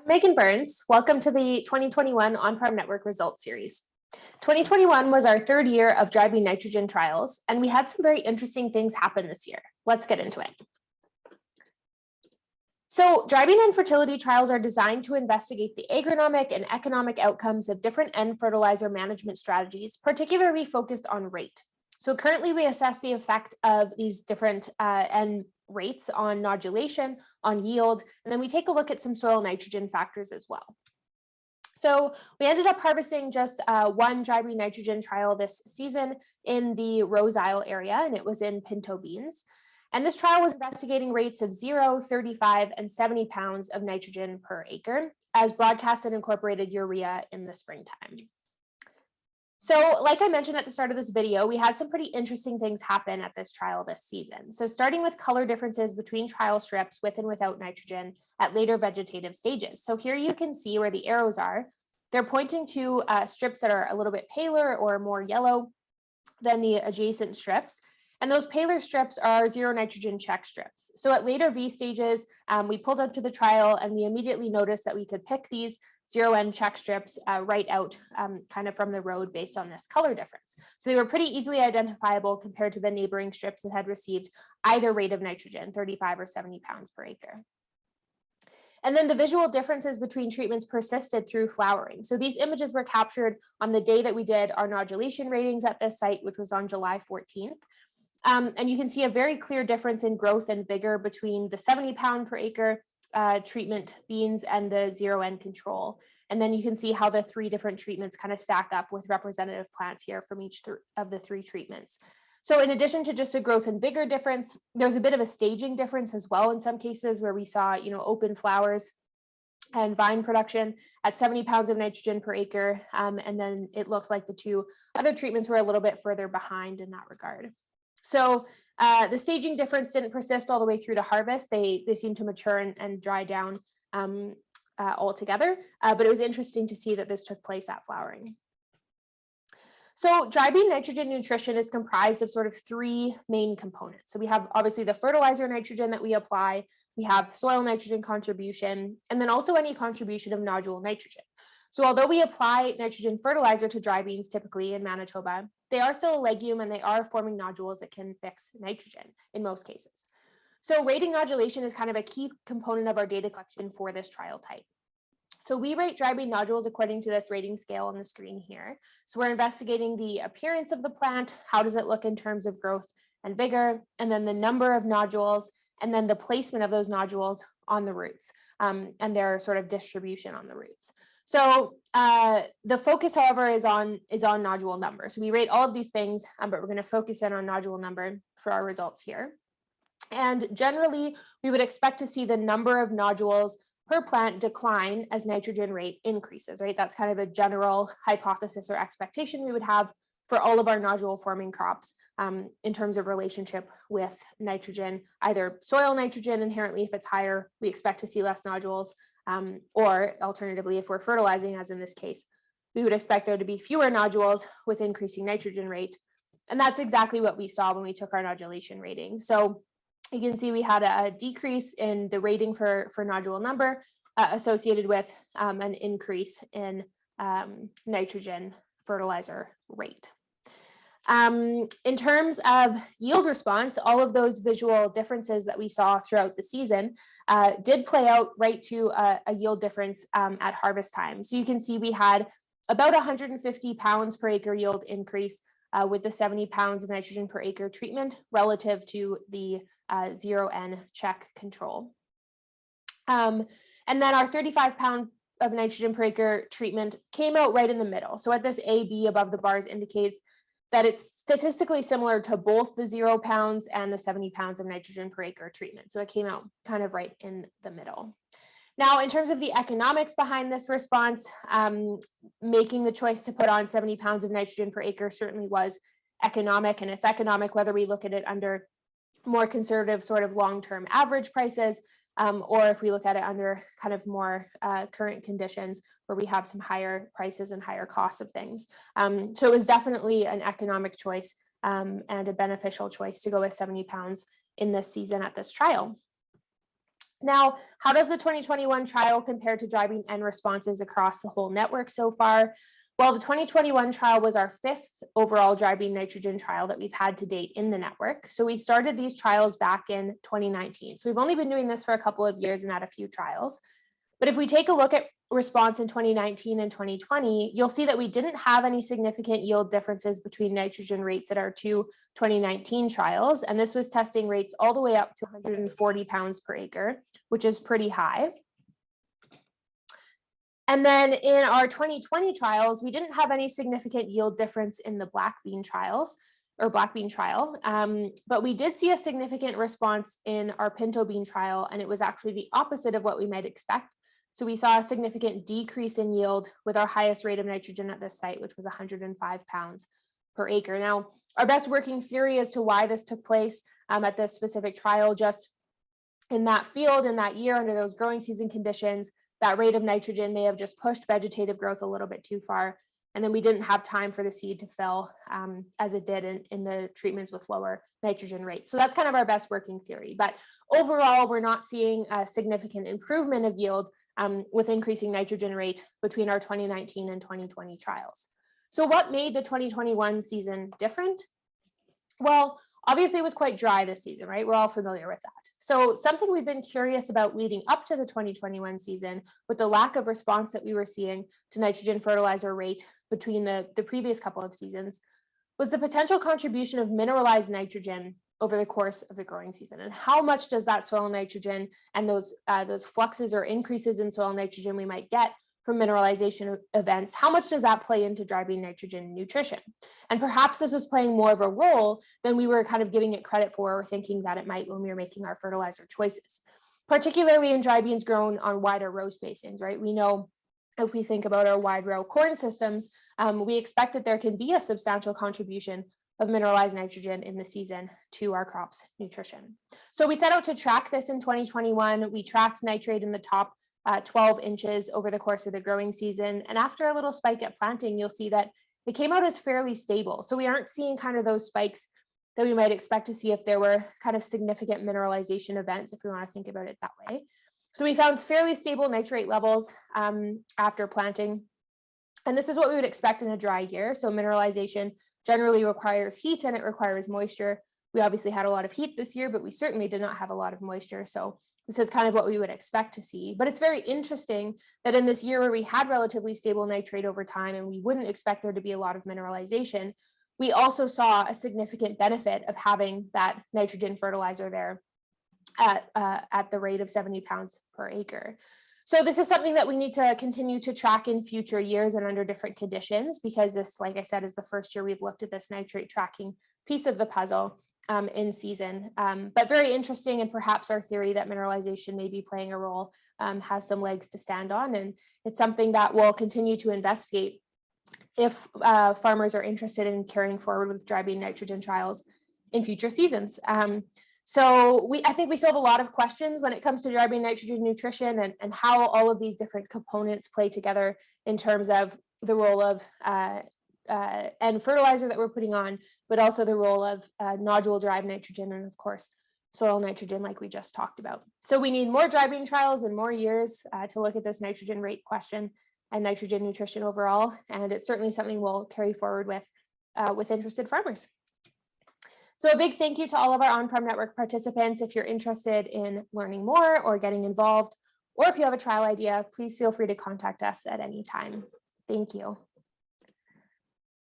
Megan Burns. Welcome to the 2021 On-Farm Network Results Series. 2021 was our third year of dry bean nitrogen trials, and we had some very interesting things happen this year. Let's get into it. So dry bean and fertility trials are designed to investigate the agronomic and economic outcomes of different N fertilizer management strategies, particularly focused on rate. So currently we assess the effect of these different N rates on nodulation, on yield, and then we take a look at some soil nitrogen factors as well. So we ended up harvesting just one dry bean nitrogen trial this season in the Rose Isle area, and it was in pinto beans. And this trial was investigating rates of 0, 35, and 70 pounds of nitrogen per acre as broadcast and incorporated urea in the springtime. So like I mentioned at the start of this video, we had some pretty interesting things happen at this trial this season. So starting with color differences between trial strips with and without nitrogen at later vegetative stages. So here you can see where the arrows are. They're pointing to strips that are a little bit paler or more yellow than the adjacent strips. And those paler strips are zero nitrogen check strips. So at later V stages, we pulled up to the trial and we immediately noticed that we could pick these 0N check strips right out kind of from the road based on this color difference. So they were pretty easily identifiable compared to the neighboring strips that had received either rate of nitrogen, 35 or 70 pounds per acre. And then the visual differences between treatments persisted through flowering. So these images were captured on the day that we did our nodulation ratings at this site, which was on July 14th. And you can see a very clear difference in growth and vigor between the 70 pound per acre treatment beans and the 0N control. And then you can see how the three different treatments kind of stack up with representative plants here from each of the three treatments. So in addition to just a growth and vigor difference, there's a bit of a staging difference as well in some cases where we saw, open flowers and vine production at 70 pounds of nitrogen per acre. And then it looked like the two other treatments were a little bit further behind in that regard. So the staging difference didn't persist all the way through to harvest. They seemed to mature and dry down altogether, but it was interesting to see that this took place at flowering. So dry bean nitrogen nutrition is comprised of sort of three main components. So we have obviously the fertilizer nitrogen that we apply, we have soil nitrogen contribution, and then also any contribution of nodule nitrogen. So although we apply nitrogen fertilizer to dry beans typically in Manitoba, they are still a legume and they are forming nodules that can fix nitrogen in most cases. So rating nodulation is kind of a key component of our data collection for this trial type. So we rate dry bean nodules according to this rating scale on the screen here. So we're investigating the appearance of the plant, how does it look in terms of growth and vigor, and then the number of nodules, and then the placement of those nodules on the roots and their sort of distribution on the roots. So the focus, however, is on nodule number. So we rate all of these things, but we're going to focus in on nodule number for our results here. And generally, we would expect to see the number of nodules per plant decline as nitrogen rate increases, right? That's kind of a general hypothesis or expectation we would have for all of our nodule forming crops in terms of relationship with nitrogen, either soil nitrogen inherently, if it's higher, we expect to see less nodules, or alternatively, if we're fertilizing, as in this case, we would expect there to be fewer nodules with increasing nitrogen rate. And that's exactly what we saw when we took our nodulation rating. So you can see we had a decrease in the rating for nodule number associated with an increase in nitrogen fertilizer rate. In terms of yield response, all of those visual differences that we saw throughout the season did play out right to a yield difference at harvest time. So you can see we had about 150 pounds per acre yield increase with the 70 pounds of nitrogen per acre treatment relative to the 0N check control. And then our 35 pound of nitrogen per acre treatment came out right in the middle. So at this AB above the bars indicates that it's statistically similar to both the 0 pounds and the 70 pounds of nitrogen per acre treatment. So it came out kind of right in the middle. Now, in terms of the economics behind this response, making the choice to put on 70 pounds of nitrogen per acre certainly was economic, and it's economic whether we look at it under more conservative sort of long-term average prices, or if we look at it under kind of more current conditions where we have some higher prices and higher costs of things. So it was definitely an economic choice and a beneficial choice to go with 70 pounds in this season at this trial. Now, how does the 2021 trial compare to dry bean N responses across the whole network so far? Well, the 2021 trial was our 5th overall dry bean nitrogen trial that we've had to date in the network. So we started these trials back in 2019. So we've only been doing this for a couple of years and had a few trials. But if we take a look at response in 2019 and 2020, you'll see that we didn't have any significant yield differences between nitrogen rates at our two 2019 trials. And this was testing rates all the way up to 140 pounds per acre, which is pretty high. And then in our 2020 trials, we didn't have any significant yield difference in the black bean trials or black bean trial, but we did see a significant response in our pinto bean trial, and it was actually the opposite of what we might expect. So we saw a significant decrease in yield with our highest rate of nitrogen at this site, which was 105 pounds per acre. Now, our best working theory as to why this took place at this specific trial, just in that field in that year under those growing season conditions, that rate of nitrogen may have just pushed vegetative growth a little bit too far. And then we didn't have time for the seed to fill as it did in the treatments with lower nitrogen rates. So that's kind of our best working theory. But overall, we're not seeing a significant improvement of yield with increasing nitrogen rate between our 2019 and 2020 trials. So what made the 2021 season different? Well, obviously it was quite dry this season, right? We're all familiar with that. So something we've been curious about leading up to the 2021 season with the lack of response that we were seeing to nitrogen fertilizer rate between the previous couple of seasons was the potential contribution of mineralized nitrogen over the course of the growing season. And how much does that soil nitrogen and those fluxes or increases in soil nitrogen we might get from mineralization events, how much does that play into dry bean nitrogen nutrition? And perhaps this was playing more of a role than we were kind of giving it credit for or thinking that it might when we were making our fertilizer choices, particularly in dry beans grown on wider row spacings, right? We know if we think about our wide row corn systems, we expect that there can be a substantial contribution of mineralized nitrogen in the season to our crops' nutrition. So we set out to track this in 2021. We tracked nitrate in the top 12 inches over the course of the growing season. And after a little spike at planting, you'll see that it came out as fairly stable. So we aren't seeing kind of those spikes that we might expect to see if there were kind of significant mineralization events, if we want to think about it that way. So we found fairly stable nitrate levels after planting. And this is what we would expect in a dry year. So mineralization generally requires heat and it requires moisture. We obviously had a lot of heat this year, but we certainly did not have a lot of moisture. So this is kind of what we would expect to see. But it's very interesting that in this year where we had relatively stable nitrate over time and we wouldn't expect there to be a lot of mineralization, we also saw a significant benefit of having that nitrogen fertilizer there at the rate of 70 pounds per acre. So this is something that we need to continue to track in future years and under different conditions, because this, like I said, is the first year we've looked at this nitrate tracking piece of the puzzle in season. But very interesting, and perhaps our theory that mineralization may be playing a role has some legs to stand on, and it's something that we'll continue to investigate if farmers are interested in carrying forward with dry bean nitrogen trials in future seasons. So I think we still have a lot of questions when it comes to dry bean nitrogen nutrition and how all of these different components play together in terms of the role of and fertilizer that we're putting on, but also the role of nodule-derived nitrogen and of course, soil nitrogen like we just talked about. So we need more dry bean trials and more years to look at this nitrogen rate question and nitrogen nutrition overall. And it's certainly something we'll carry forward with interested farmers. So a big thank you to all of our on-farm network participants. If you're interested in learning more or getting involved, or if you have a trial idea, please feel free to contact us at any time. Thank you.